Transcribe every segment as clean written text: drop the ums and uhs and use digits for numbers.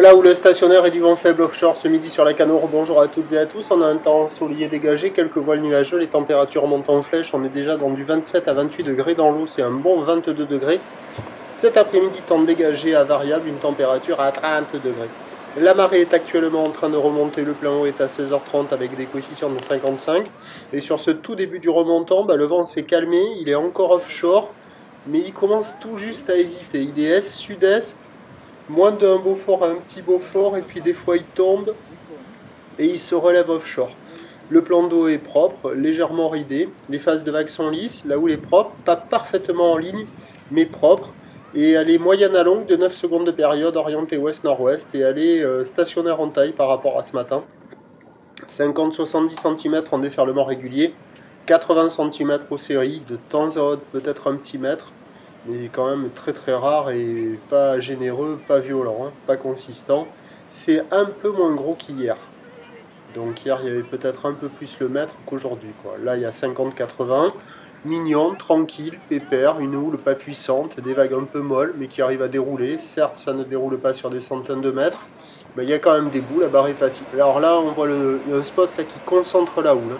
Là où le stationnaire et du vent faible offshore ce midi sur la Canore, bonjour à toutes et à tous, on a un temps ensoleillé dégagé, quelques voiles nuageux, les températures montent en flèche, on est déjà dans du 27 à 28 degrés dans l'eau, c'est un bon 22 degrés. Cet après-midi, temps dégagé à variable, une température à 30 degrés. La marée est actuellement en train de remonter, le plein eau est à 16h30 avec des coefficients de 55. Et sur ce tout début du remontant, le vent s'est calmé, il est encore offshore, mais il commence tout juste à hésiter. Il est est-sud-est, moins d'un Beaufort à un petit Beaufort, et puis des fois il tombe et il se relève offshore. Le plan d'eau est propre, légèrement ridé, les phases de vagues sont lisses, là où il est propre, pas parfaitement en ligne, mais propre. Et elle est moyenne à longue de 9 secondes de période, orientée ouest-nord-ouest, et elle est stationnaire en taille par rapport à ce matin. 50-70 cm en déferlement régulier, 80 cm aux séries, de temps à autre peut-être un petit mètre, mais quand même très très rare et pas généreux, pas violent, hein, pas consistant. C'est un peu moins gros qu'hier. Donc hier il y avait peut-être un peu plus le mètre qu'aujourd'hui. Là il y a 50-80. Mignon, tranquille, pépère, une houle pas puissante, des vagues un peu molles, mais qui arrivent à dérouler. Certes, ça ne déroule pas sur des centaines de mètres, mais il y a quand même des boules, la barre est facile. Alors là, on voit il y a un spot là qui concentre la houle.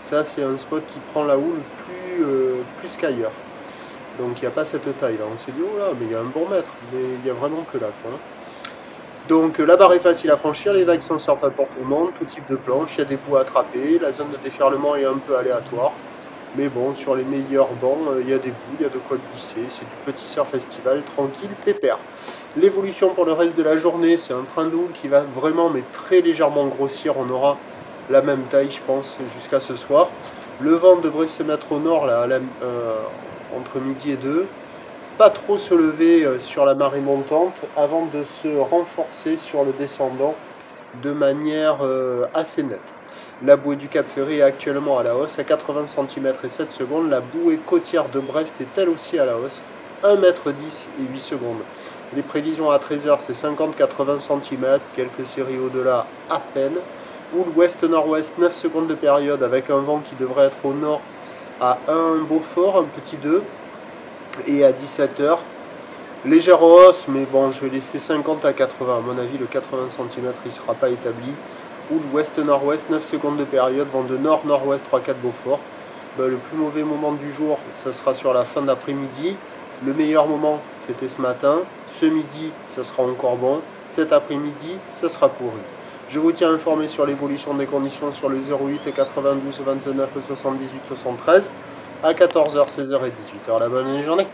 Ça, c'est un spot qui prend la houle plus qu'ailleurs. Donc il n'y a pas cette taille là. On se dit, oh là, mais il y a un bon mètre, mais il n'y a vraiment que là, quoi. Donc la barre est facile à franchir, les vagues sont surfables pour tout le monde, tout type de planche, il y a des bouts à attraper, la zone de déferlement est un peu aléatoire. Mais bon, sur les meilleurs bancs, il y a des bouts, il y a de quoi glisser. C'est du petit surf festival, tranquille, pépère. L'évolution pour le reste de la journée, c'est un train de houle qui va vraiment, mais très légèrement grossir. On aura la même taille, je pense, jusqu'à ce soir. Le vent devrait se mettre au nord, là, entre midi et 2. Pas trop se lever sur la marée montante, avant de se renforcer sur le descendant de manière assez nette. La bouée du Cap Ferré est actuellement à la hausse à 80 cm et 7 secondes. La bouée côtière de Brest est elle aussi à la hausse, 1 m 10 et 8 secondes. Les prévisions à 13h, c'est 50-80 cm, quelques séries au-delà à peine. Houle ouest-nord-ouest, 9 secondes de période avec un vent qui devrait être au nord à 1 Beaufort, un petit 2. Et à 17h, légère hausse, mais bon, je vais laisser 50 à 80. À mon avis, le 80 cm, il ne sera pas établi. Houle ouest-nord-ouest, 9 secondes de période, vent de nord-nord-ouest, 3-4 Beaufort. Le plus mauvais moment du jour, ça sera sur la fin d'après-midi. Le meilleur moment, c'était ce matin. Ce midi, ça sera encore bon. Cet après-midi, ça sera pourri. Je vous tiens informé sur l'évolution des conditions sur le 08 et 92 29 78 73 à 14h, 16h et 18h. La bonne journée.